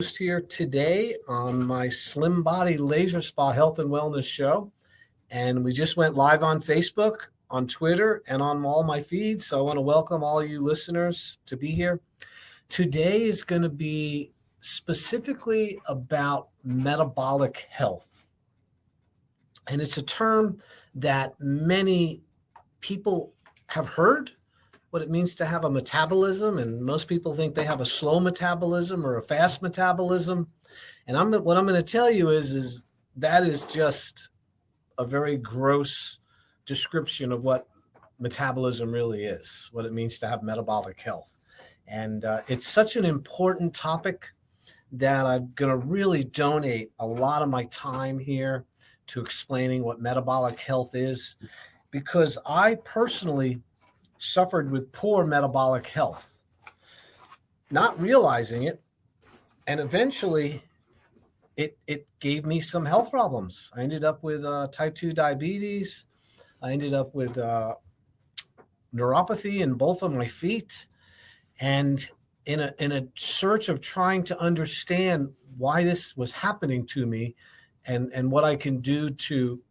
Here today on my Slim Body Laser Spa Health and Wellness Show. And we just went live on Facebook, on Twitter, and on all my feeds. So I want to welcome all you listeners to be here. Today is going to be specifically about metabolic health. And it's a term that many people have heard, what it means to have a metabolism, and most people think they have a slow metabolism or a fast metabolism. And what I'm going to tell you is that is just a very gross description of what metabolism really is, what it means to have metabolic health. And it's such an important topic that I'm going to really donate a lot of my time here to explaining what metabolic health is, because I personally suffered with poor metabolic health, not realizing it. And eventually it gave me some health problems. I ended up with type 2 diabetes. I ended up with neuropathy in both of my feet. And in a search of trying to understand why this was happening to me and what I can do to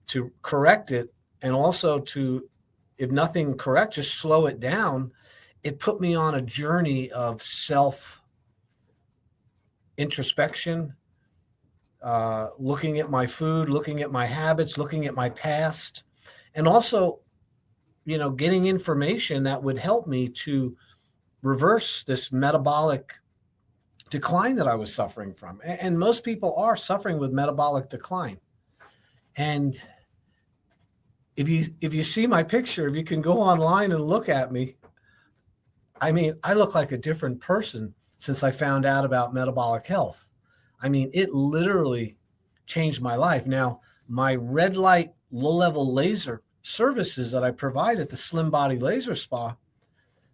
correct it, and also to, if nothing correct, just slow it down, it put me on a journey of self introspection, looking at my food, looking at my habits, looking at my past, and also, getting information that would help me to reverse this metabolic decline that I was suffering from. And most people are suffering with metabolic decline. And if you see my picture, if you can go online and look at me, I mean, I look like a different person since I found out about metabolic health. I mean, it literally changed my life. Now, my red light, low level laser services that I provide at the Slim Body Laser Spa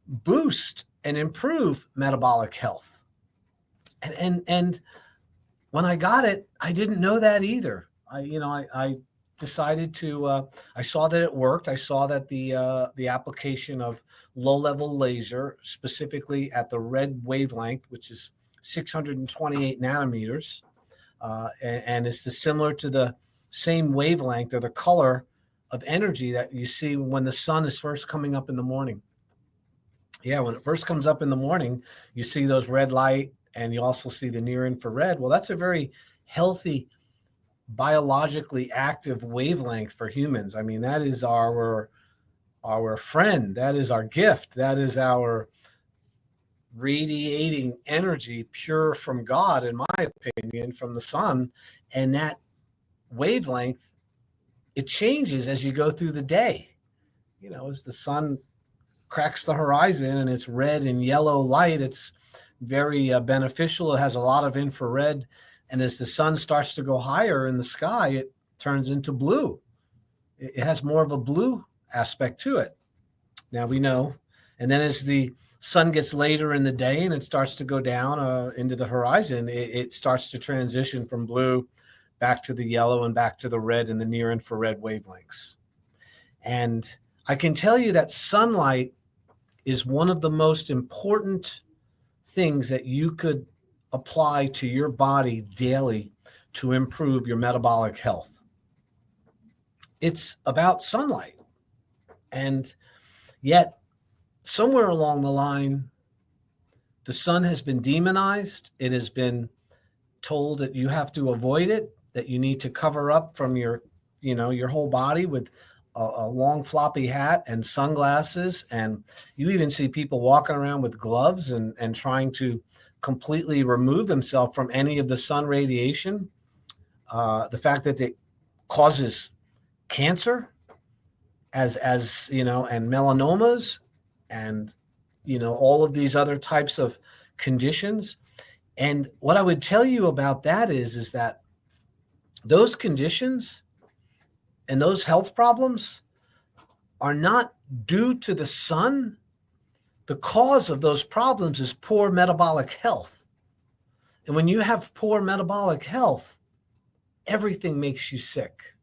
boost and improve metabolic health. And when I got it, I didn't know that either. I decided to, I saw that it worked. I saw that the application of low-level laser, specifically at the red wavelength, which is 628 nanometers, and it's similar to the same wavelength or the color of energy that you see when the sun is first coming up in the morning. Yeah, when it first comes up in the morning, you see those red light, and you also see the near infrared. Well, that's a very healthy, biologically active wavelength for humans. I mean, that is our friend. That is our gift. That is our radiating energy, pure from God, in my opinion, from the sun. And that wavelength, it changes as you go through the day. As the sun cracks the horizon and it's red and yellow light, it's very beneficial. It has a lot of infrared. And as the sun starts to go higher in the sky, it turns into blue. It has more of a blue aspect to it. Now we know. And then as the sun gets later in the day and it starts to go down into the horizon, it starts to transition from blue back to the yellow and back to the red and the near infrared wavelengths. And I can tell you that sunlight is one of the most important things that you could apply to your body daily to improve your metabolic health. It's about sunlight. And yet, somewhere along the line, the sun has been demonized. It has been told that you have to avoid it, that you need to cover up from your whole body with a long floppy hat and sunglasses. And you even see people walking around with gloves and trying to completely remove themselves from any of the sun radiation. The fact that it causes cancer and melanomas and, all of these other types of conditions. And what I would tell you about that is that those conditions and those health problems are not due to the sun. The cause of those problems is poor metabolic health. And when you have poor metabolic health, everything makes you sick.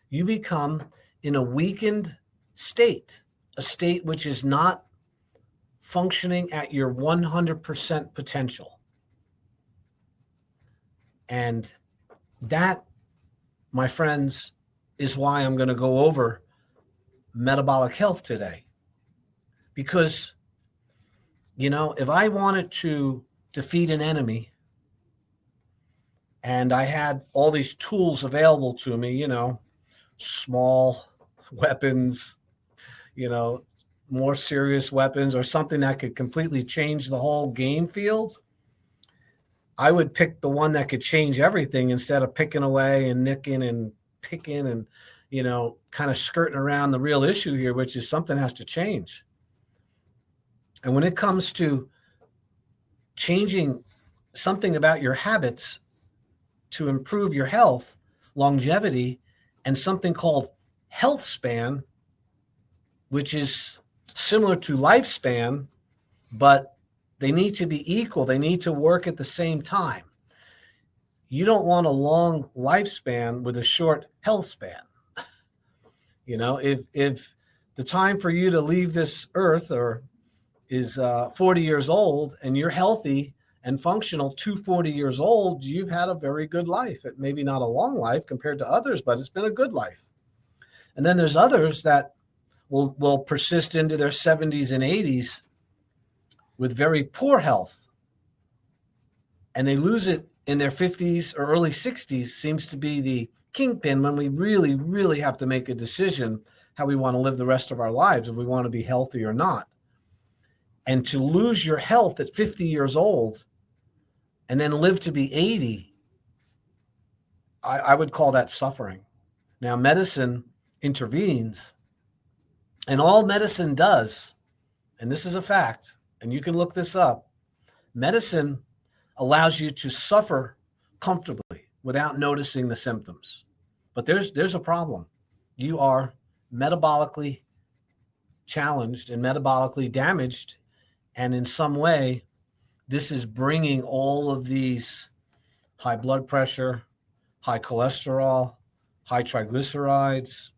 You become in a weakened state, a state which is not functioning at your 100% potential. And that, my friends, is why I'm going to go over metabolic health today. Because, if I wanted to defeat an enemy and I had all these tools available to me, small weapons, more serious weapons, or something that could completely change the whole game field, I would pick the one that could change everything instead of picking away and nicking and picking and, kind of skirting around the real issue here, which is something has to change. And when it comes to changing something about your habits to improve your health, longevity, and something called health span, which is similar to lifespan, but they need to be equal. They need to work at the same time. You don't want a long lifespan with a short health span. If the time for you to leave this earth is 40 years old and you're healthy and functional to 40 years old, you've had a very good life. It maybe not a long life compared to others, but it's been a good life. And then there's others that will persist into their 70s and 80s with very poor health, and they lose it in their 50s or early 60s. Seems to be the kingpin when we really, really have to make a decision how we want to live the rest of our lives, if we want to be healthy or not. And to lose your health at 50 years old and then live to be 80, I would call that suffering. Now, medicine intervenes, and all medicine does, and this is a fact, and you can look this up, medicine allows you to suffer comfortably without noticing the symptoms. But there's a problem. You are metabolically challenged and metabolically damaged, and in some way, this is bringing all of these high blood pressure, high cholesterol, high triglycerides,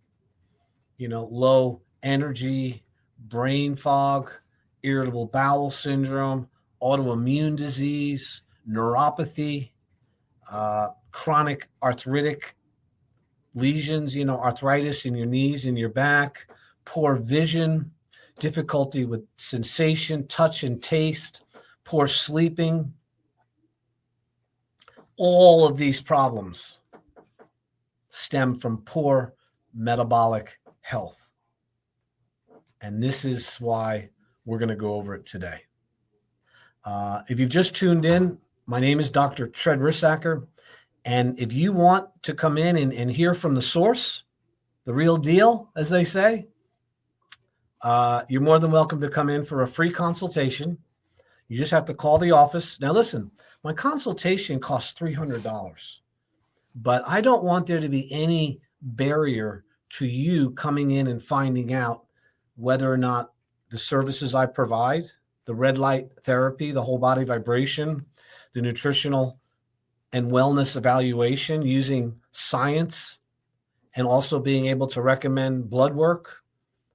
low energy, brain fog, irritable bowel syndrome, autoimmune disease, neuropathy, chronic arthritic lesions, arthritis in your knees and your back, poor vision, difficulty with sensation, touch, and taste, poor sleeping. All of these problems stem from poor metabolic health. And this is why we're going to go over it today. If you've just tuned in, my name is Dr. Tred Rissacker. And if you want to come in and hear from the source, the real deal, as they say, you're more than welcome to come in for a free consultation. You just have to call the office. Now, listen, my consultation costs $300, but I don't want there to be any barrier to you coming in and finding out whether or not the services I provide, the red light therapy, the whole body vibration, the nutritional and wellness evaluation using science, and also being able to recommend blood work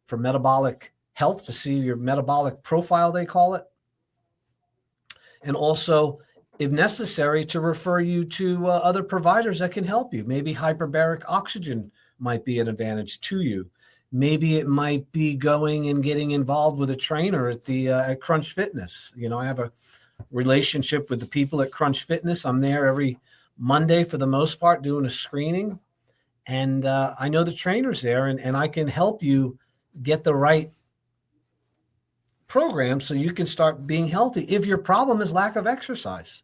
for metabolic health to see your metabolic profile, they call it. And also, if necessary, to refer you to other providers that can help you. Maybe hyperbaric oxygen might be an advantage to you. Maybe it might be going and getting involved with a trainer at Crunch Fitness. I have a relationship with the people at Crunch Fitness. I'm there every Monday for the most part doing a screening. And I know the trainers there, and I can help you get the right program so you can start being healthy if your problem is lack of exercise.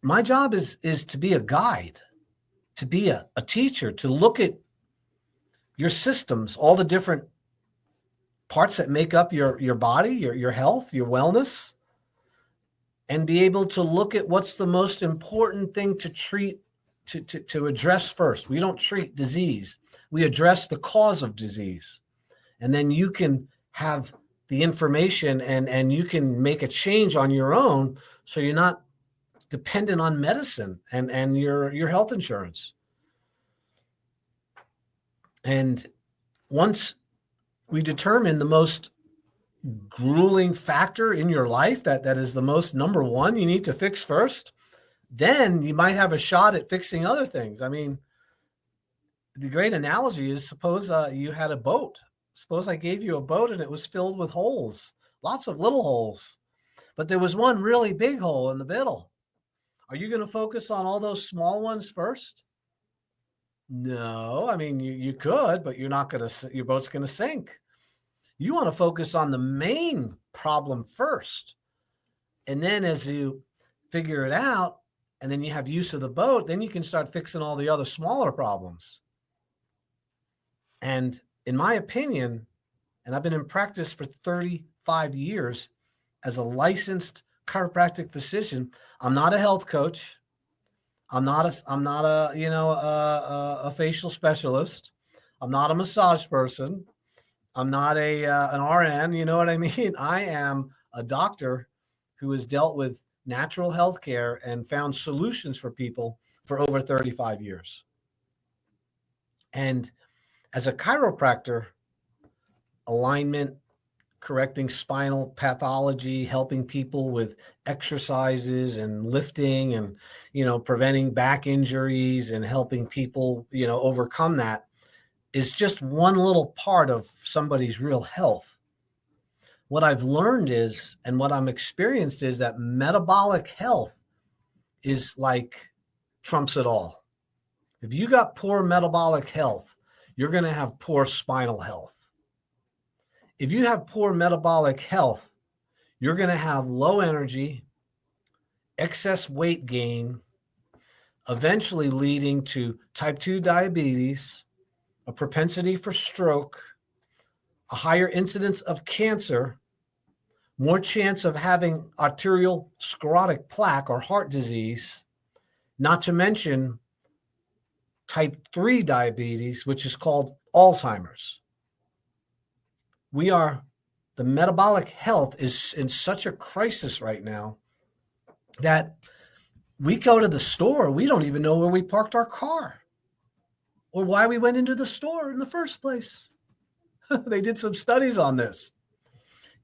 My job is to be a guide, to be a teacher, to look at your systems, all the different parts that make up your body, your health, your wellness, and be able to look at what's the most important thing to treat, to address first. We don't treat disease. We address the cause of disease. And then you can have the information and you can make a change on your own so you're not dependent on medicine and your health insurance. And once we determine the most grueling factor in your life that is the most number one you need to fix first, then you might have a shot at fixing other things. I mean, the great analogy is, suppose you had a boat. Suppose I gave you a boat and it was filled with holes, lots of little holes, but there was one really big hole in the middle. Are you going to focus on all those small ones first? No, I mean, you could, but you're not going to, your boat's going to sink. You want to focus on the main problem first. And then as you figure it out, and then you have use of the boat, then you can start fixing all the other smaller problems. And in my opinion, and I've been in practice for 35 years as a licensed chiropractic physician, I'm not a health coach. I'm not a facial specialist. I'm not a massage person. I'm not an RN. You know what I mean? I am a doctor who has dealt with natural health care and found solutions for people for over 35 years. And as a chiropractor, alignment, correcting spinal pathology, helping people with exercises and lifting and, preventing back injuries and helping people, overcome that is just one little part of somebody's real health. What I've learned is, and what I'm experienced is, that metabolic health is like trumps it all. If you got poor metabolic health, you're going to have poor spinal health. If you have poor metabolic health, you're going to have low energy, excess weight gain, eventually leading to type 2 diabetes, a propensity for stroke, a higher incidence of cancer, more chance of having arterial sclerotic plaque or heart disease, not to mention type 3 diabetes, which is called Alzheimer's. The metabolic health is in such a crisis right now that we go to the store, we don't even know where we parked our car or why we went into the store in the first place. They did some studies on this.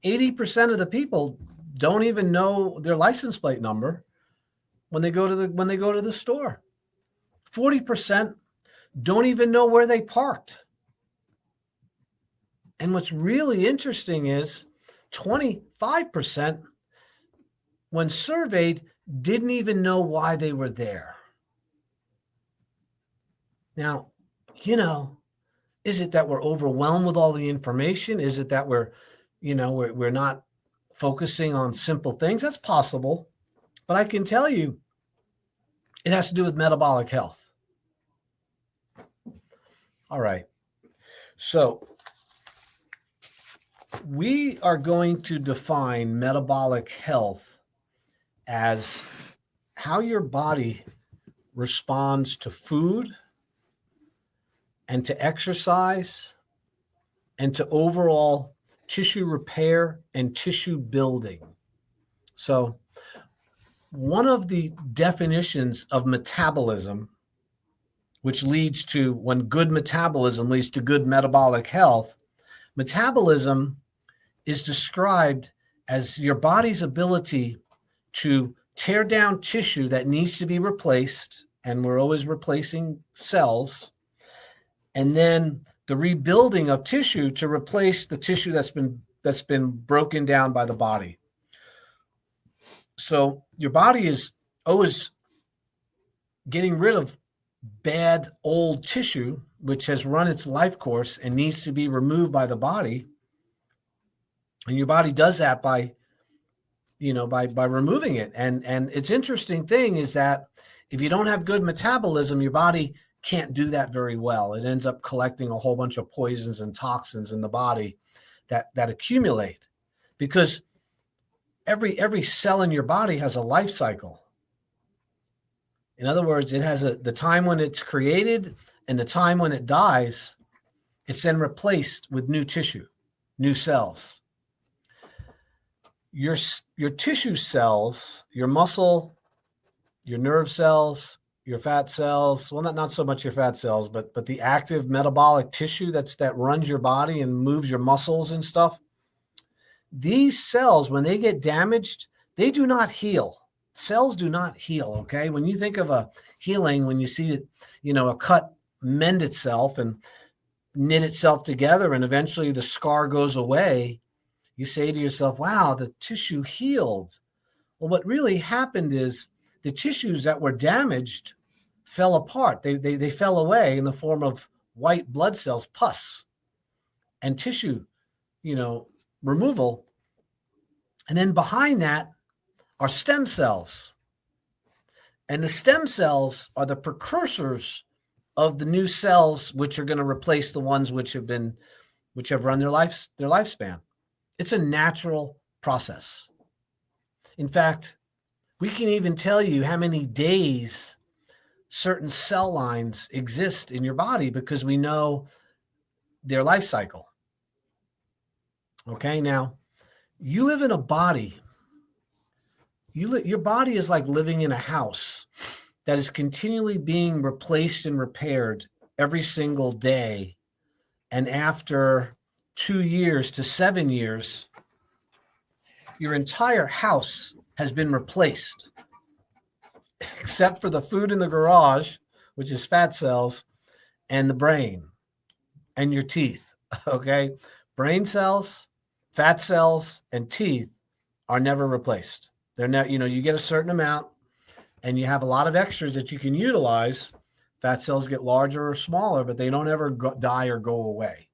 80% of the people don't even know their license plate number when they go to the store. 40% don't even know where they parked. And what's really interesting is 25%, when surveyed, didn't even know why they were there. Now, is it that we're overwhelmed with all the information? Is it that we're not focusing on simple things? That's possible. But I can tell you, it has to do with metabolic health. All right. So we are going to define metabolic health as how your body responds to food and to exercise and to overall tissue repair and tissue building. So one of the definitions of metabolism, which leads to, when good metabolism leads to good metabolic health, metabolism is described as your body's ability to tear down tissue that needs to be replaced, and we're always replacing cells, and then the rebuilding of tissue to replace the tissue that's been broken down by the body. So your body is always getting rid of bad old tissue, which has run its life course and needs to be removed by the body. And your body does that by removing it. And it's interesting thing is that if you don't have good metabolism, your body can't do that very well. It ends up collecting a whole bunch of poisons and toxins in the body that accumulate, because every cell in your body has a life cycle. In other words, it has the time when it's created and the time when it dies. It's then replaced with new tissue, new cells. Your tissue cells, your muscle, your nerve cells, your fat cells, well, not so much your fat cells, but the active metabolic tissue that runs your body and moves your muscles and stuff. These cells, when they get damaged, they do not heal. Cells do not heal, okay? When you think of a healing, when you see it, a cut mend itself and knit itself together and eventually the scar goes away, you say to yourself, wow, the tissue healed. Well, what really happened is the tissues that were damaged fell apart. They fell away in the form of white blood cells, pus, and tissue, removal. And then behind that are stem cells. And the stem cells are the precursors of the new cells, which are going to replace the ones which have run their lifespan. It's a natural process. In fact, we can even tell you how many days certain cell lines exist in your body because we know their life cycle. Okay, now you live in a body. Your body is like living in a house that is continually being replaced and repaired every single day. And after 2 years to 7 years, your entire house has been replaced, except for the food in the garage, which is fat cells, and the brain and your teeth. Okay? Brain cells, fat cells, and teeth are never replaced. They're not, you get a certain amount and you have a lot of extras that you can utilize. Fat cells get larger or smaller, but they don't ever die or go away.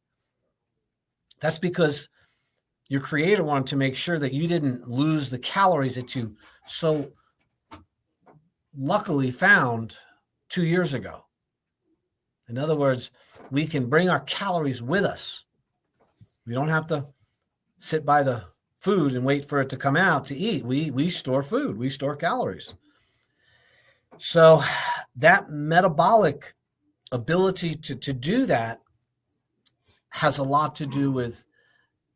That's because your creator wanted to make sure that you didn't lose the calories that you so luckily found 2 years ago. In other words, we can bring our calories with us. We don't have to sit by the food and wait for it to come out to eat. We store food. We store calories. So that metabolic ability to do that has a lot to do with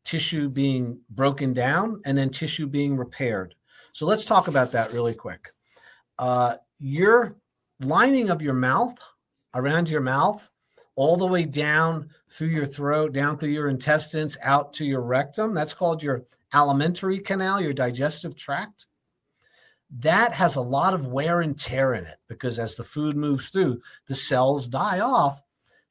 tissue being broken down and then tissue being repaired. So let's talk about that really quick. Your lining of your mouth, around your mouth, all the way down through your throat, down through your intestines, out to your rectum, that's called your alimentary canal, your digestive tract. That has a lot of wear and tear in it because as the food moves through, the cells die off.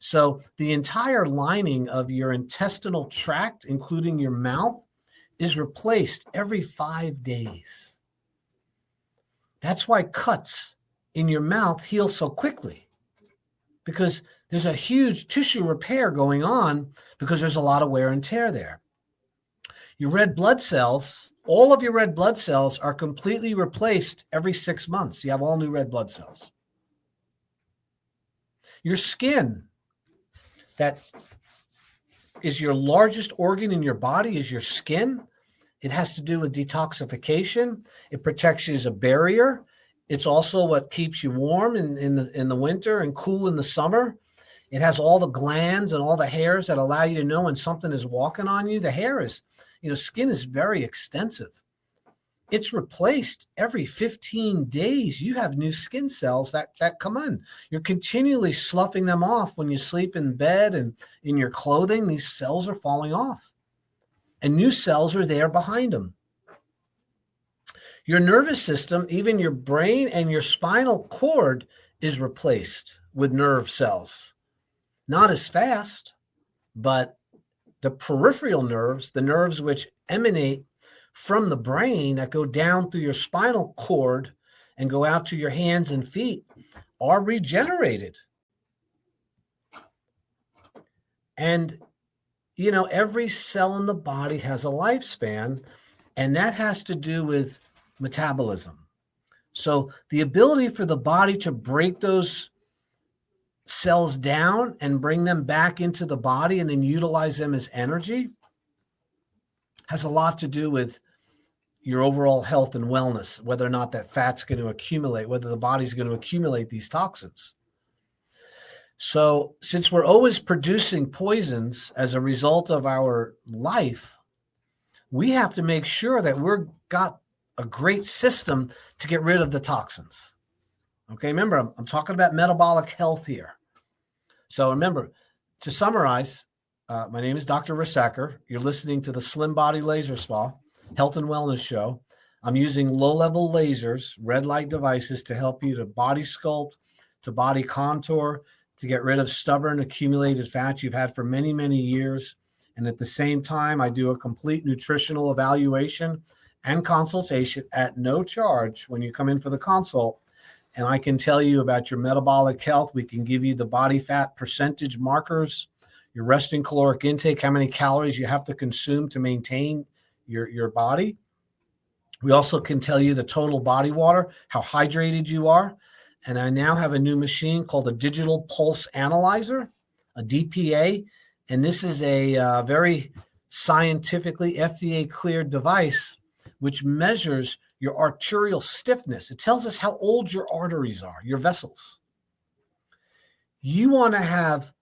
So the entire lining of your intestinal tract, including your mouth, is replaced every 5 days. That's why cuts in your mouth heal so quickly, because there's a huge tissue repair going on because there's a lot of wear and tear there. Your red blood cells, all of your red blood cells are completely replaced every 6 months. You have all new red blood cells. Your skin, that is your largest organ in your body, is your skin. It has to do with detoxification. It protects you as a barrier. It's also what keeps you warm in the winter and cool in the summer. It has all the glands and all the hairs that allow you to know when something is walking on you. The hair is, skin is very extensive. It's replaced every 15 days. You have new skin cells that come in. You're continually sloughing them off when you sleep in bed and in your clothing. These cells are falling off. And new cells are there behind them. Your nervous system, even your brain and your spinal cord, is replaced with nerve cells. Not as fast, but the peripheral nerves, the nerves which emanate from the brain that go down through your spinal cord and go out to your hands and feet, are regenerated. And, every cell in the body has a lifespan, and that has to do with metabolism. So the ability for the body to break those cells down and bring them back into the body and then utilize them as energy has a lot to do with your overall health and wellness, whether or not that fat's going to accumulate, whether the body's going to accumulate these toxins. So since we're always producing poisons as a result of our life, we have to make sure that we've got a great system to get rid of the toxins. Okay, remember, I'm talking about metabolic health here. So remember, to summarize, my name is Dr. Risacker. You're listening to the Slim Body Laser Spa Health and Wellness Show. I'm using low-level lasers, red light devices to help you to body sculpt, to body contour, to get rid of stubborn accumulated fat you've had for many, many years. And at the same time, I do a complete nutritional evaluation and consultation at no charge when you come in for the consult. And I can tell you about your metabolic health. We can give you the body fat percentage markers, your resting caloric intake, how many calories you have to consume to maintain your body. We also can tell you the total body water, how hydrated you are. And I now have a new machine called a digital pulse analyzer, a DPA. And this is a very scientifically FDA cleared device, which measures your arterial stiffness. It tells us how old your arteries are, your vessels. You want to have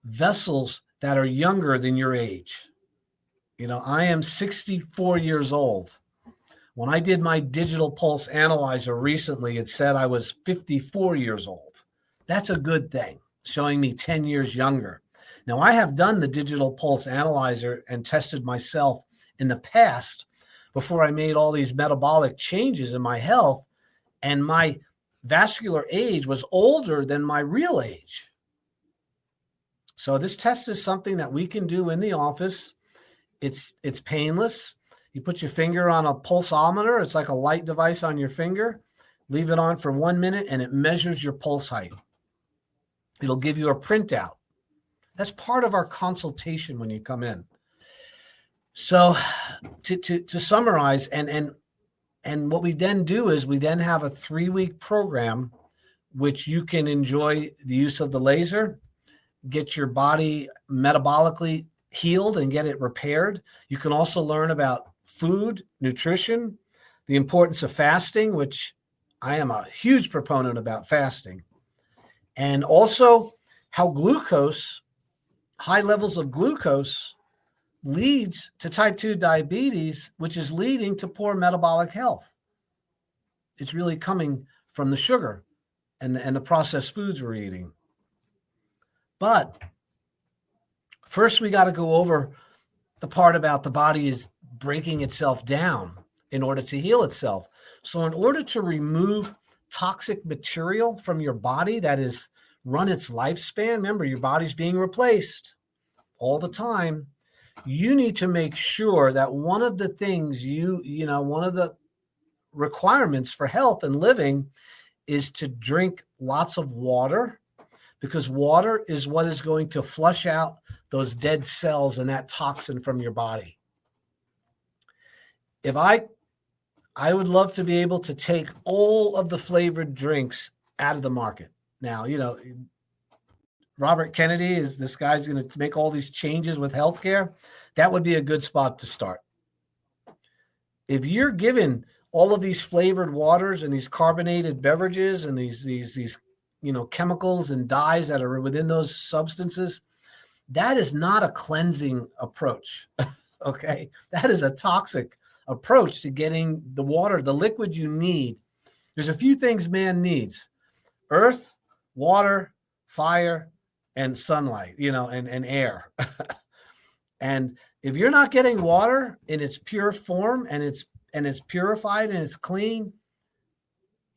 vessels that are younger than your age. You know, I am 64 years old. When I did my digital pulse analyzer recently, it said I was 54 years old. That's a good thing, showing me 10 years younger. Now, I have done the digital pulse analyzer and tested myself in the past before I made all these metabolic changes in my health, and my vascular age was older than my real age. So this test is something that we can do in the office. It's painless. You put your finger on a pulsometer. It's like a light device on your finger. Leave it on for 1 minute, and it measures your pulse height. It'll give you a printout. That's part of our consultation when you come in. So to summarize, and what we then do is we then have a 3-week program, which you can enjoy the use of the laser, get your body metabolically healed and get it repaired. You can also learn about food, nutrition, the importance of fasting, which I am a huge proponent about fasting, and also how glucose, high levels of glucose, leads to type 2 diabetes, which is leading to poor metabolic health. It's really coming from the sugar and the processed foods we're eating. But first, we got to go over the part about the body is breaking itself down in order to heal itself. So in order to remove toxic material from your body that is run its lifespan, remember, your body's being replaced all the time. You need to make sure that one of the things one of the requirements for health and living is to drink lots of water, because water is what is going to flush out those dead cells and that toxin from your body. If I would love to be able to take all of the flavored drinks out of the market. Now, Robert Kennedy is this guy's going to make all these changes with healthcare. That would be a good spot to start. If you're given all of these flavored waters and these carbonated beverages and these chemicals and dyes that are within those substances, that is not a cleansing approach. Okay, that is a toxic approach to getting the water, the liquid you need. There's a few things man needs: earth, water, fire, and sunlight, and air. And if you're not getting water in its pure form and it's purified and it's clean,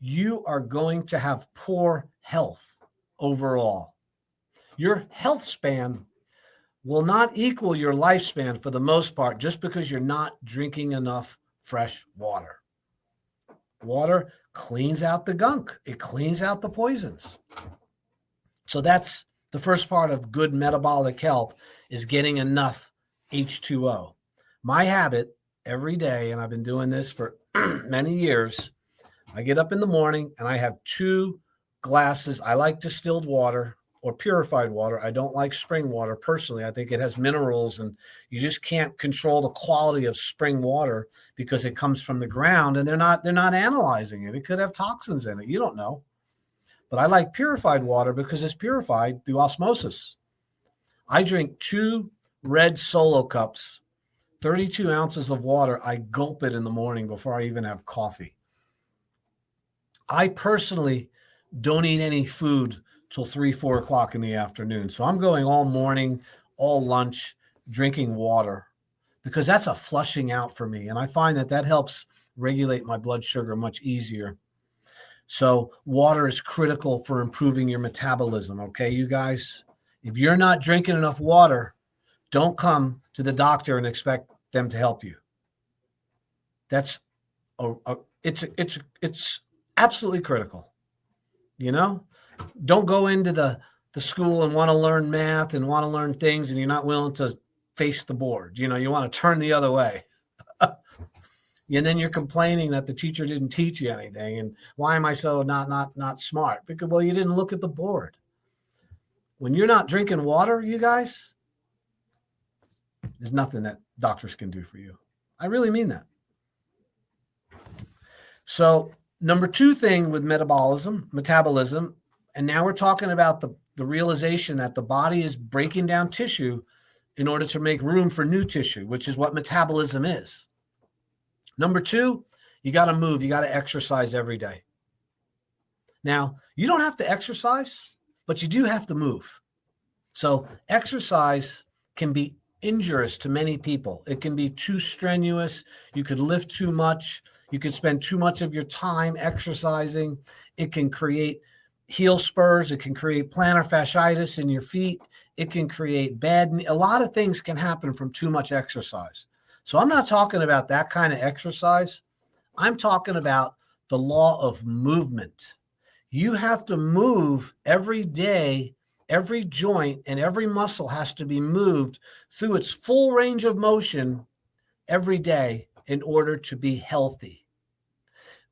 you are going to have poor health overall. Your health span will not equal your lifespan for the most part, just because you're not drinking enough fresh water. Water cleans out the gunk. It cleans out the poisons. So that's the first part of good metabolic health, is getting enough H2O. My habit every day, and I've been doing this for many years, I get up in the morning and I have 2 glasses. I like distilled water or purified water. I don't like spring water personally. I think it has minerals, and you just can't control the quality of spring water because it comes from the ground and they're not analyzing it. It could have toxins in it. You don't know. But I like purified water because it's purified through osmosis. I drink 2 red Solo cups, 32 ounces of water. I gulp it in the morning before I even have coffee. I personally don't eat any food till 3-4 o'clock in the afternoon. So I'm going all morning, all lunch, drinking water, because that's a flushing out for me. And I find that helps regulate my blood sugar much easier. So water is critical for improving your metabolism. Okay, you guys, if you're not drinking enough water, don't come to the doctor and expect them to help you. That's it's absolutely critical. You know, don't go into the school and want to learn math and want to learn things, and you're not willing to face the board. You know, you want to turn the other way. And then you're complaining that the teacher didn't teach you anything. And why am I so not smart? Because, well, you didn't look at the board. When you're not drinking water, you guys, there's nothing that doctors can do for you. I really mean that. So number 2 thing with metabolism, and now we're talking about the realization that the body is breaking down tissue in order to make room for new tissue, which is what metabolism is. Number 2, you got to move. You got to exercise every day. Now, you don't have to exercise, but you do have to move. So exercise can be injurious to many people. It can be too strenuous. You could lift too much. You could spend too much of your time exercising. It can create heel spurs. It can create plantar fasciitis in your feet. It can create a lot of things can happen from too much exercise. So I'm not talking about that kind of exercise. I'm talking about the law of movement. You have to move every day. Every joint and every muscle has to be moved through its full range of motion every day in order to be healthy.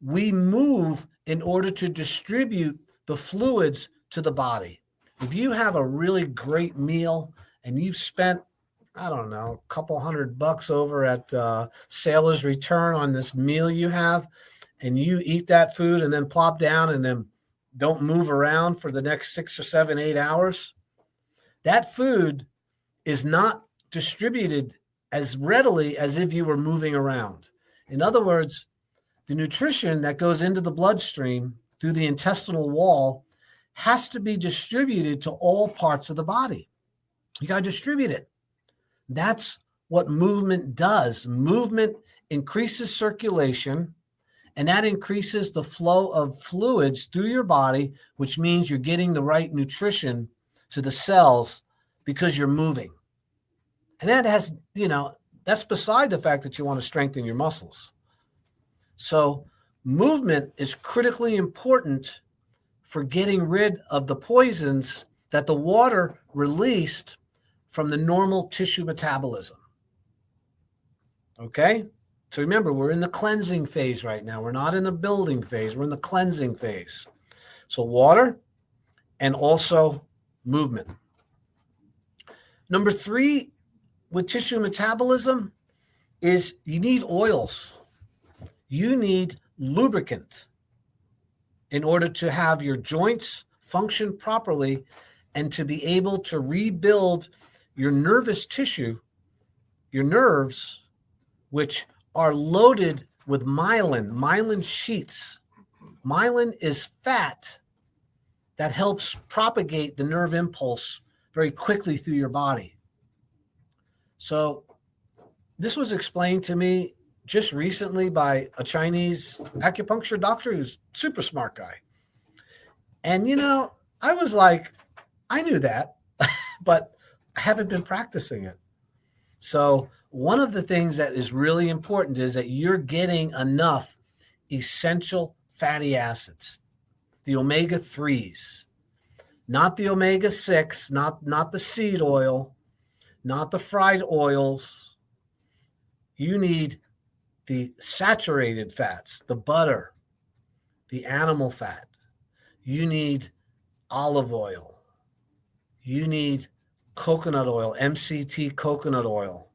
We move in order to distribute the fluids to the body. If you have a really great meal and you've spent, I don't know, a couple $100 over at Sailor's Return on this meal you have, and you eat that food and then plop down and then don't move around for the next 6 or 7, 8 hours, that food is not distributed as readily as if you were moving around. In other words, the nutrition that goes into the bloodstream through the intestinal wall has to be distributed to all parts of the body. You got to distribute it. That's what movement does. Movement increases circulation, and that increases the flow of fluids through your body, which means you're getting the right nutrition to the cells because you're moving. And that has, that's beside the fact that you want to strengthen your muscles. So movement is critically important for getting rid of the poisons that the water released from the normal tissue metabolism. Okay? So remember, we're in the cleansing phase right now. We're not in the building phase. We're in the cleansing phase. So water and also movement. Number 3 with tissue metabolism is you need oils. You need lubricant in order to have your joints function properly and to be able to rebuild your nervous tissue, your nerves, which are loaded with myelin sheaths. Myelin is fat that helps propagate the nerve impulse very quickly through your body. So this was explained to me just recently by a Chinese acupuncture doctor who's a super smart guy. And, I was like, I knew that, but I haven't been practicing it. So one of the things that is really important is that you're getting enough essential fatty acids, the omega-3s, not the omega-6, not the seed oil, not the fried oils. You need the saturated fats, the butter, the animal fat. You need olive oil. You need coconut oil, MCT coconut oil.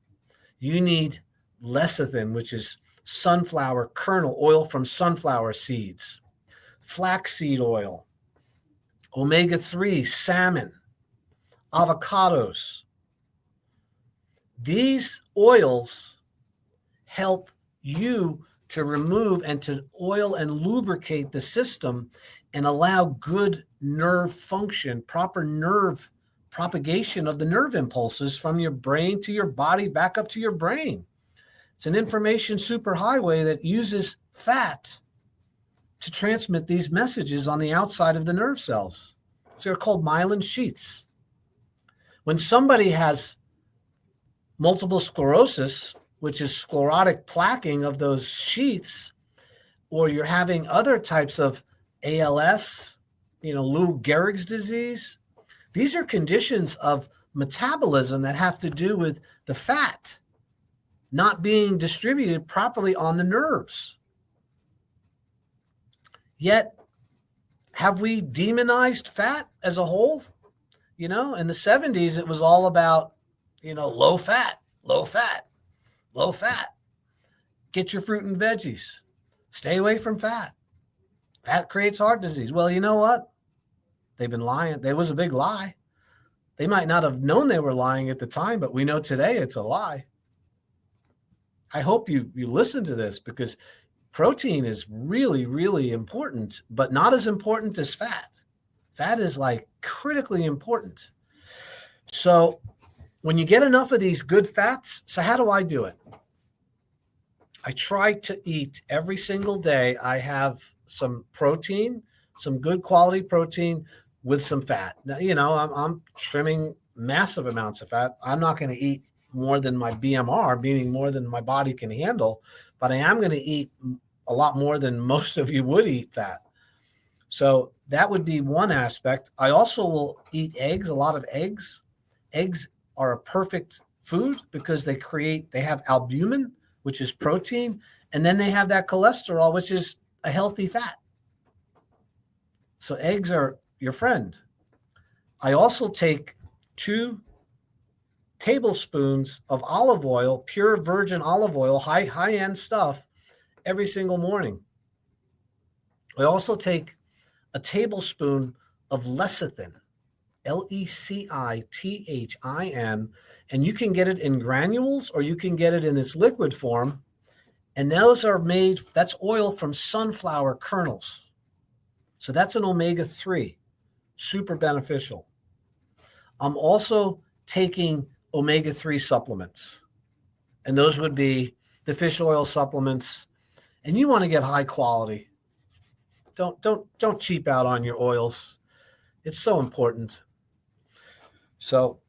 You need lecithin, which is sunflower kernel, oil from sunflower seeds, flaxseed oil, omega-3, salmon, avocados. These oils help you to remove and to oil and lubricate the system and allow good nerve function, proper nerve propagation of the nerve impulses from your brain to your body back up to your brain. It's an information superhighway that uses fat to transmit these messages on the outside of the nerve cells. So they're called myelin sheaths. When somebody has multiple sclerosis, which is sclerotic plaquing of those sheaths, or you're having other types of ALS, Lou Gehrig's disease, these are conditions of metabolism that have to do with the fat not being distributed properly on the nerves. Yet, have we demonized fat as a whole? In the 70s, it was all about, low fat, low fat, low fat. Get your fruit and veggies. Stay away from fat. Fat creates heart disease. Well, you know what? They've been lying. There was a big lie. They might not have known they were lying at the time, but we know today it's a lie. I hope you listen to this, because protein is really, really important, but not as important as fat. Fat is like critically important. So when you get enough of these good fats, so how do I do it? I try to eat every single day. I have some protein, some good quality protein with some fat. Now, I'm trimming massive amounts of fat. I'm not going to eat more than my BMR, meaning more than my body can handle, but I am going to eat a lot more than most of you would eat fat. So that would be one aspect. I also will eat eggs, a lot of eggs. Eggs are a perfect food because they have albumin, which is protein, and then they have that cholesterol, which is a healthy fat. So eggs are your friend. I also take 2 tablespoons of olive oil, pure virgin olive oil, high-end stuff, every single morning. I also take a tablespoon of lecithin, Lecithin, and you can get it in granules or you can get it in its liquid form. And that's oil from sunflower kernels. So that's an omega-3, super beneficial. I'm also taking omega-3 supplements, and those would be the fish oil supplements. And you want to get high quality. Don't cheap out on your oils. It's so important. So,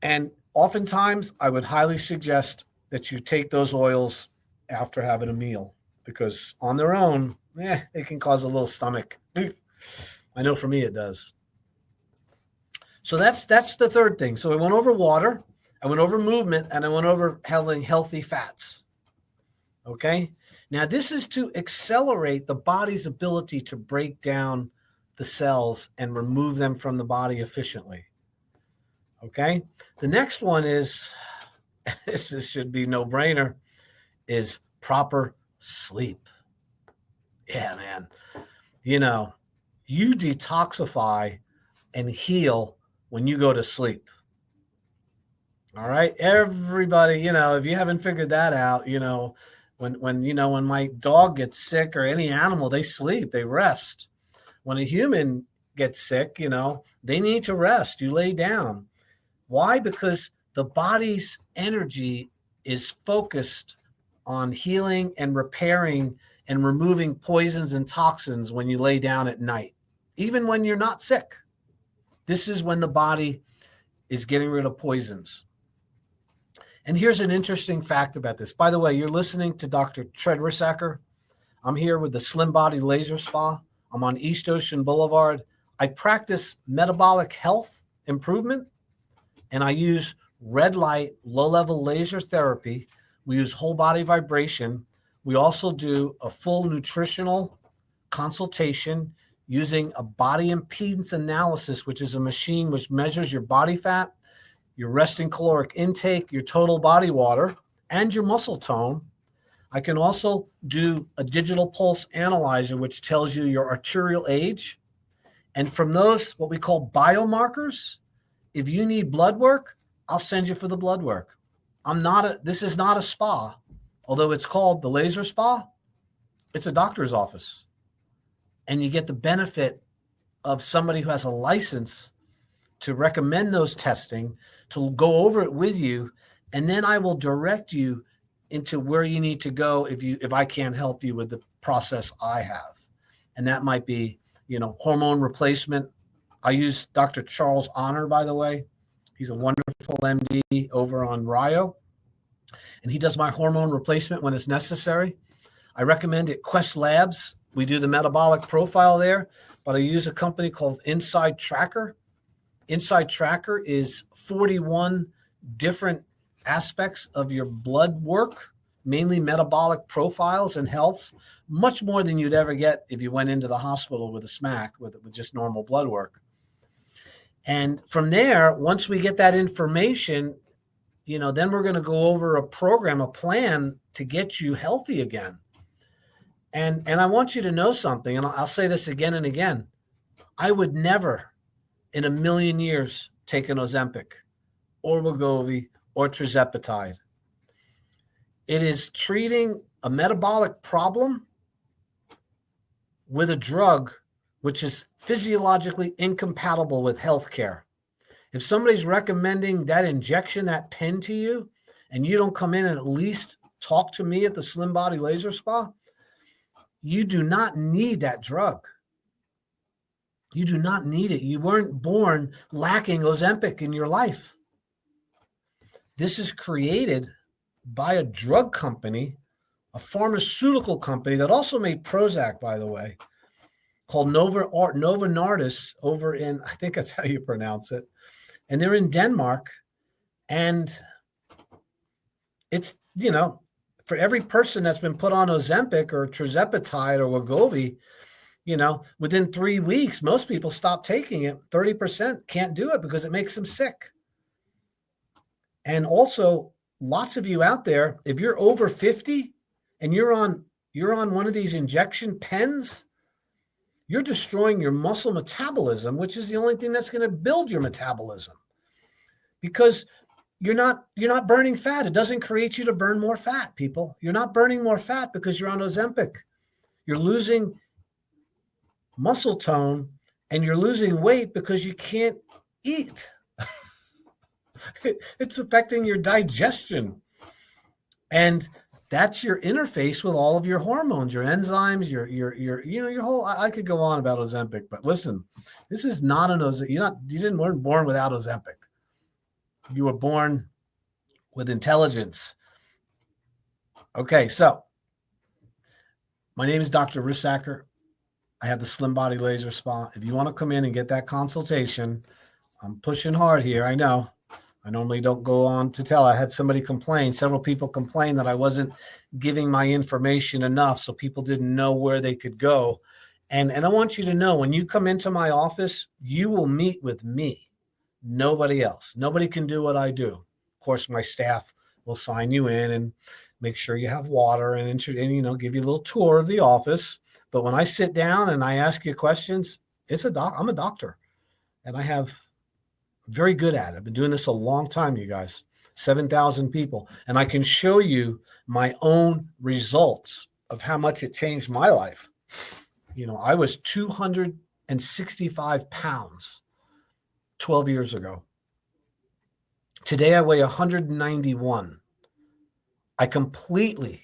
and oftentimes I would highly suggest that you take those oils after having a meal, because on their own, it can cause a little stomach. I know for me it does. So that's the third thing. So I went over water, I went over movement, and I went over having healthy fats. Okay? Now, this is to accelerate the body's ability to break down the cells and remove them from the body efficiently. Okay? The next one is, this should be no-brainer, is proper sleep. Yeah, man. You detoxify and heal when you go to sleep. All right? Everybody, if you haven't figured that out, when my dog gets sick, or any animal, they sleep, they rest. When a human gets sick, they need to rest. You lay down. Why? Because the body's energy is focused on healing and repairing and removing poisons and toxins when you lay down at night, even when you're not sick. This is when the body is getting rid of poisons. And here's an interesting fact about this. By the way, you're listening to Dr. Treds. I'm here with the Slim Body Laser Spa. I'm on East Ocean Boulevard. I practice metabolic health improvement, and I use red light, low-level laser therapy. We use whole body vibration. We also do a full nutritional consultation using a body impedance analysis, which is a machine which measures your body fat, your resting caloric intake, your total body water, and your muscle tone. I can also do a digital pulse analyzer, which tells you your arterial age. And from those, what we call biomarkers, if you need blood work, I'll send you for the blood work. This is not a spa, although it's called the laser spa. It's a doctor's office. And you get the benefit of somebody who has a license to recommend those testing, to go over it with you, and then I will direct you into where you need to go if I can't help you with the process I have. And that might be, hormone replacement. I use Dr. Charles Honor, by the way. He's a wonderful MD over on Rio, and he does my hormone replacement when it's necessary. I recommend it. Quest Labs. We do the metabolic profile there, but I use a company called Inside Tracker. Inside Tracker is 41 different aspects of your blood work, mainly metabolic profiles and health, much more than you'd ever get if you went into the hospital with a SMAC with just normal blood work. And from there, once we get that information, then we're going to go over a program, a plan to get you healthy again. And I want you to know something, and I'll say this again and again. I would never in a million years take an Ozempic or Wegovy or tirzepatide. It is treating a metabolic problem with a drug which is physiologically incompatible with healthcare. If somebody's recommending that injection, that pen to you, and you don't come in and at least talk to me at the Slim Body Laser Spa, you do not need that drug. You do not need it. You weren't born lacking Ozempic in your life. This is created by a drug company, a pharmaceutical company that also made Prozac, by the way, called Novo Nordisk over in, I think that's how you pronounce it. And they're in Denmark. And it's, for every person that's been put on Ozempic or tirzepatide or Wegovy, within 3 weeks, most people stop taking it. 30% can't do it because it makes them sick. And also, lots of you out there, if you're over 50 and you're on one of these injection pens, you're destroying your muscle metabolism, which is the only thing that's going to build your metabolism, because you're not burning fat. It doesn't create you to burn more fat, people. You're not burning more fat because you're on Ozempic. You're losing muscle tone and you're losing weight because you can't eat. It's affecting your digestion. And that's your interface with all of your hormones, your enzymes, your whole, I could go on about Ozempic, but listen, this is not an Ozempic. You weren't born without Ozempic. You were born with intelligence. Okay, so my name is Dr. Rissacker. I have the Slim Body Laser Spa. If you want to come in and get that consultation, I'm pushing hard here. I know. I normally don't go on to tell. I had several people complain that I wasn't giving my information enough, so people didn't know where they could go. And I want you to know, when you come into my office, you will meet with me, nobody else. Nobody can do what I do. Of course, my staff will sign you in and make sure you have water and give you a little tour of the office. But when I sit down and I ask you questions, I'm a doctor, and I have very good at it. I've been doing this a long time, you guys, 7,000 people. And I can show you my own results of how much it changed my life. I was 265 pounds 12 years ago. Today I weigh 191. I completely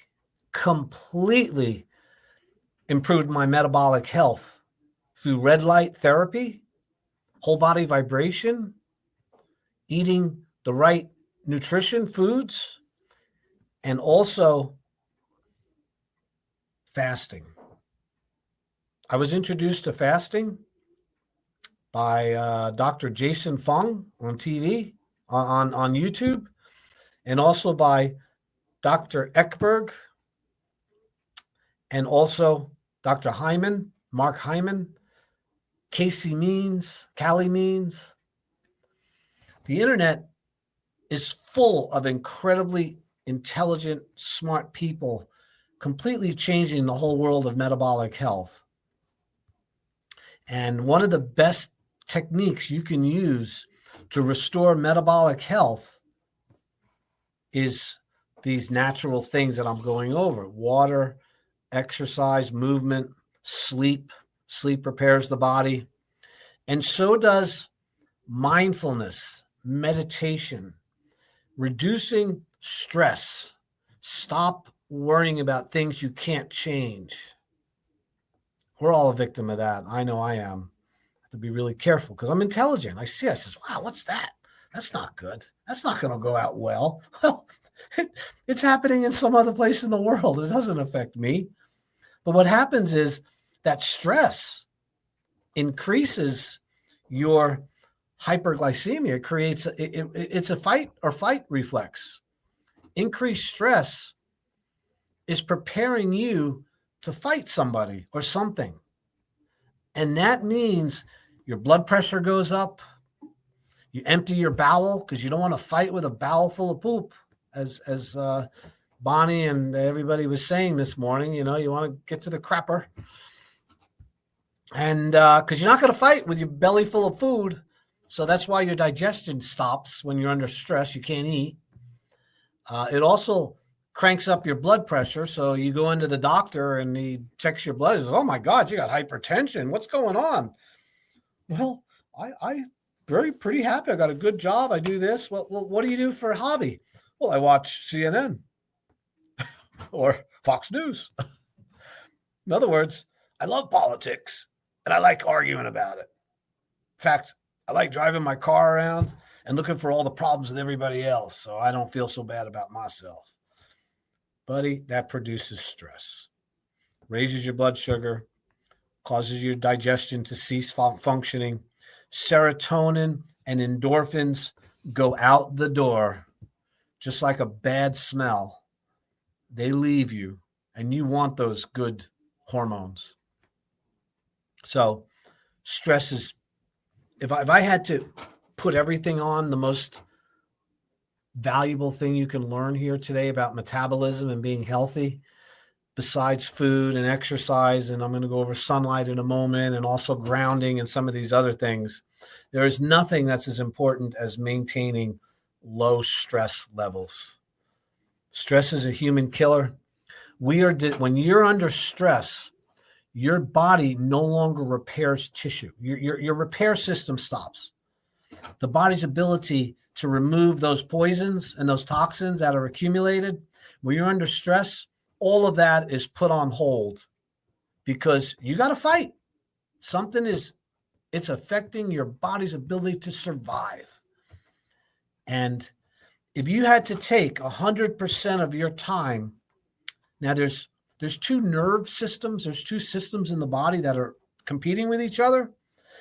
improved my metabolic health through red light therapy, whole body vibration, eating the right nutrition foods, and also fasting. I was introduced to fasting by Dr. Jason Fung on TV, on YouTube, and also by Dr. Ekberg, and also Dr. Hyman, Mark Hyman, Callie Means. The internet is full of incredibly intelligent, smart people, completely changing the whole world of metabolic health. And one of the best techniques you can use to restore metabolic health is these natural things that I'm going over: water, exercise, movement, sleep. Sleep repairs the body. And so does mindfulness, meditation, reducing stress, Stop worrying about things you can't change. We're all a victim of that. I know I am. I have to be really careful because I'm intelligent. I says, wow, what's that? That's not good. That's not going to go out well. Well, it's happening in some other place in the world. It doesn't affect me. But what happens is that stress increases your hyperglycemia. It's a fight or fight reflex. Increased stress is preparing you to fight somebody or something. And that means your blood pressure goes up. You empty your bowel because you don't want to fight with a bowel full of poop, as Bonnie and everybody was saying this morning. You want to get to the crapper. And because you're not going to fight with your belly full of food. So that's why your digestion stops when you're under stress. You can't eat. It also cranks up your blood pressure. So you go into the doctor and he checks your blood. He says, oh my God, you got hypertension. What's going on? Well, I pretty happy. I got a good job. I do this. Well, what do you do for a hobby? Well, I watch CNN or Fox News. In other words, I love politics and I like arguing about it. In fact, I like driving my car around and looking for all the problems with everybody else so I don't feel so bad about myself. Buddy, that produces stress, raises your blood sugar, causes your digestion to cease functioning. Serotonin and endorphins go out the door just like a bad smell. They leave you, and you want those good hormones. So stress is, if I had to put everything on, the most valuable thing you can learn here today about metabolism and being healthy, besides food and exercise, and I'm going to go over sunlight in a moment, and also grounding and some of these other things, there is nothing that's as important as maintaining low stress levels. Stress is a human killer. When you're under stress, your body no longer repairs tissue. Your repair system stops. The body's ability to remove those poisons and those toxins that are accumulated, when you're under stress, all of that is put on hold because you got to fight. It's affecting your body's ability to survive. And if you had to take 100% of your time, now there's two nerve systems. There's two systems in the body that are competing with each other.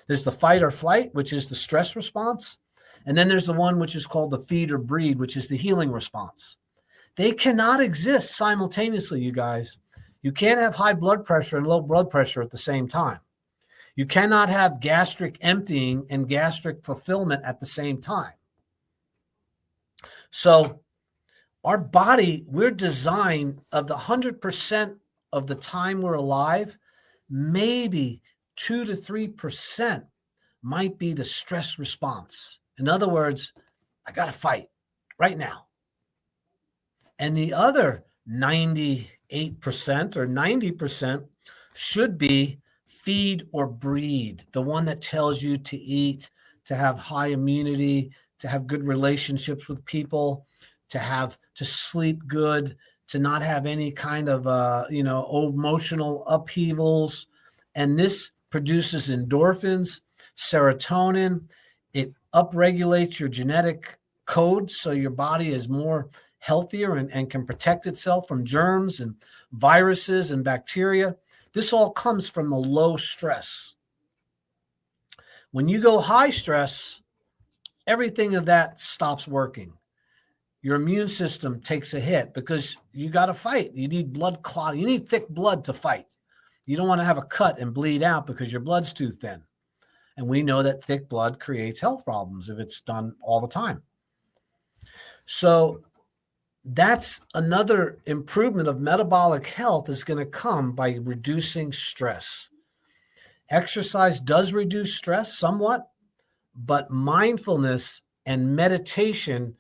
There's the fight or flight, which is the stress response. And then there's the one which is called the feed or breed, which is the healing response. They cannot exist simultaneously, you guys. You can't have high blood pressure and low blood pressure at the same time. You cannot have gastric emptying and gastric fulfillment at the same time. So our body, we're designed of the 100% of the time we're alive, maybe 2 to 3% might be the stress response. In other words, I got to fight right now. And the other 98% or 90% should be feed or breed, the one that tells you to eat, to have high immunity, to have good relationships with people, to sleep good, to not have any kind of emotional upheavals. And this produces endorphins, serotonin. It upregulates your genetic code so your body is more healthier and can protect itself from germs and viruses and bacteria. This all comes from the low stress. When you go high stress, everything of that stops working. Your immune system takes a hit because you got to fight. You need blood clot. You need thick blood to fight. You don't want to have a cut and bleed out because your blood's too thin. And we know that thick blood creates health problems if it's done all the time. So that's another improvement of metabolic health is going to come by reducing stress. Exercise does reduce stress somewhat, but mindfulness and meditation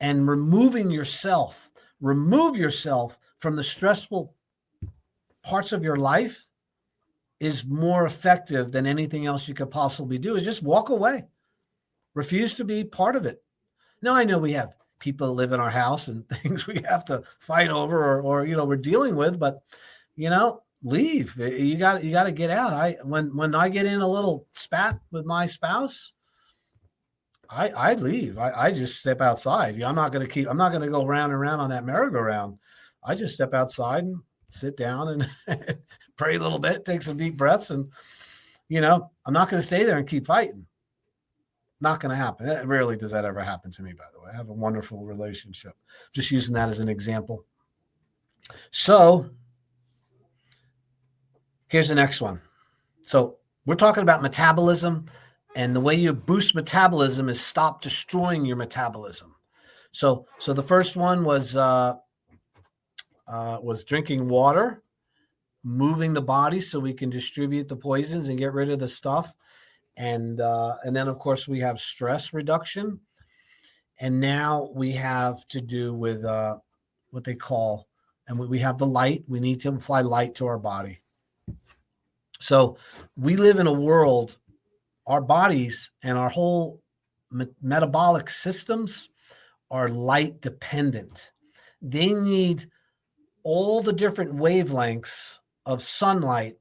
and remove yourself from the stressful parts of your life is more effective than anything else you could possibly do. Is just walk away. Refuse to be part of it. Now, I know we have people that live in our house and things we have to fight over or we're dealing with, but leave. You got to get out. When I get in a little spat with my spouse, I leave. I just step outside. I'm not going to go round and round on that merry-go-round. I just step outside and sit down and pray a little bit, take some deep breaths. And, I'm not going to stay there and keep fighting. Not going to happen. Rarely does that ever happen to me, by the way. I have a wonderful relationship. Just using that as an example. So here's the next one. So we're talking about metabolism, and the way you boost metabolism is stop destroying your metabolism. So the first one was drinking water, moving the body so we can distribute the poisons and get rid of the stuff. And then, of course, we have stress reduction. And now we have to do with what they call, and we have the light. We need to apply light to our body. So we live in a world, our bodies and our whole metabolic systems are light dependent. They need all the different wavelengths of sunlight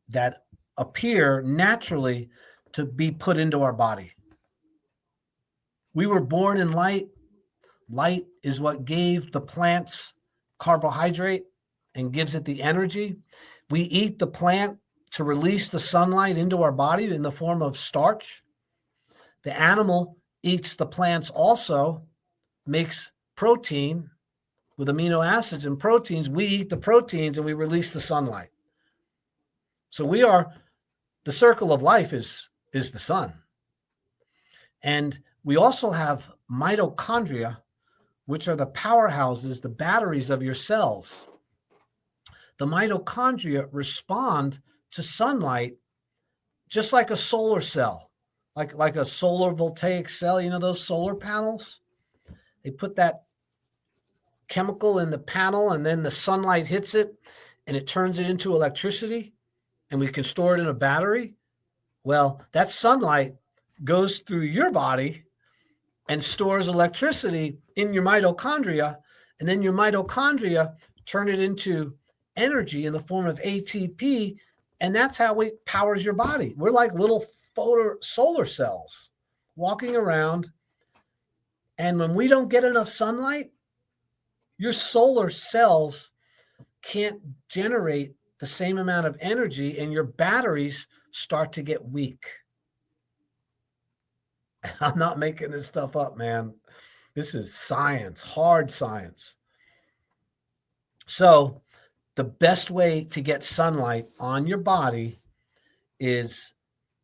that appear naturally to be put into our body. We were born in light. Light is what gave the plants carbohydrate and gives it the energy. We eat the plant to release the sunlight into our body in the form of starch. The animal eats the plants also, makes protein with amino acids and proteins. We eat the proteins and we release the sunlight. So the circle of life is the sun. And we also have mitochondria, which are the powerhouses, the batteries of your cells. The mitochondria respond to sunlight just like a solar cell, like a solar voltaic cell, those solar panels. They put that chemical in the panel and then the sunlight hits it and it turns it into electricity and we can store it in a battery. Well, that sunlight goes through your body and stores electricity in your mitochondria, and then your mitochondria turn it into energy in the form of ATP, and that's how it powers your body. We're like little solar cells walking around, and when we don't get enough sunlight, your solar cells can't generate the same amount of energy, and your batteries start to get weak. I'm not making this stuff up, man. This is science, hard science. So the best way to get sunlight on your body is,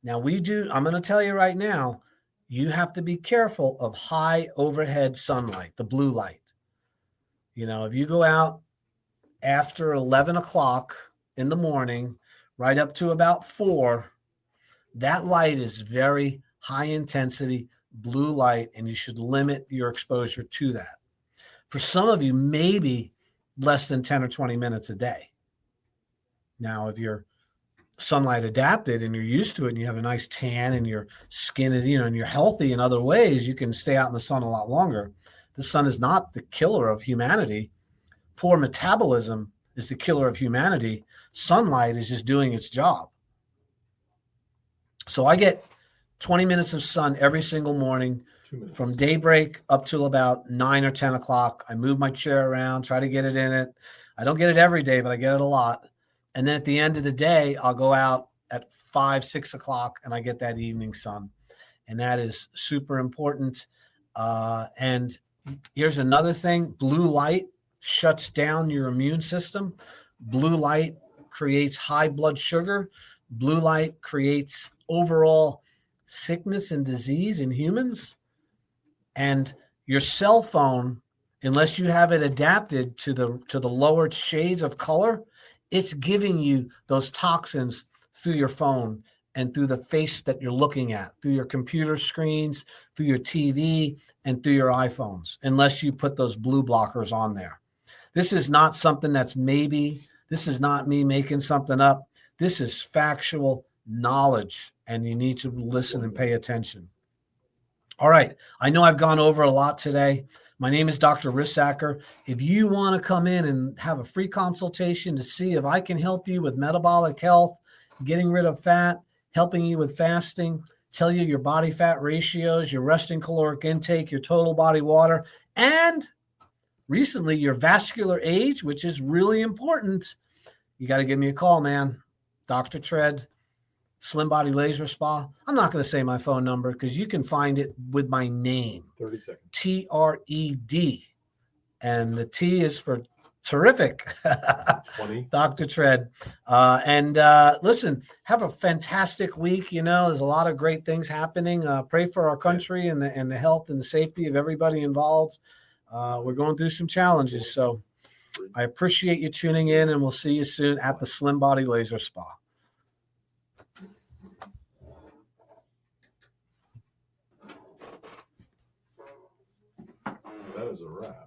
I'm going to tell you right now, you have to be careful of high overhead sunlight, the blue light. If you go out after 11 o'clock in the morning, right up to about 4, that light is very high intensity blue light, and you should limit your exposure to that. For some of you, maybe less than 10 or 20 minutes a day. Now, if you're sunlight adapted and you're used to it and you have a nice tan and your skin is, and you're healthy in other ways, you can stay out in the sun a lot longer. The sun is not the killer of humanity. Poor metabolism is the killer of humanity. Sunlight is just doing its job. So I get 20 minutes of sun every single morning from daybreak up till about 9 or 10 o'clock. I move my chair around, try to get it in it. I don't get it every day, but I get it a lot. And then at the end of the day, I'll go out at 5, 6 o'clock and I get that evening sun. And that is super important. And here's another thing. Blue light shuts down your immune system. Blue light creates high blood sugar. Blue light creates overall sickness and disease in humans. And your cell phone, unless you have it adapted to the lower shades of color, it's giving you those toxins through your phone and through the face that you're looking at, through your computer screens, through your TV, and through your iPhones, unless you put those blue blockers on there. This is not something that's maybe. This is not me making something up. This is factual knowledge, and you need to listen and pay attention. All right. I know I've gone over a lot today, My name is Dr. Rissacker. If you want to come in and have a free consultation to see if I can help you with metabolic health, getting rid of fat, helping you with fasting, tell you your body fat ratios, your resting caloric intake, your total body water, and recently your vascular age, which is really important, you got to give me a call, man. Dr. Tred, Slim Body Laser Spa. I'm not going to say my phone number because you can find it with my name. 30 seconds. Tred. And the T is for terrific. 20. Dr. Tred. Listen, have a fantastic week. You know, there's a lot of great things happening. Pray for our country and the health and the safety of everybody involved. We're going through some challenges. So I appreciate you tuning in, and we'll see you soon at the Slim Body Laser Spa. That is a wrap.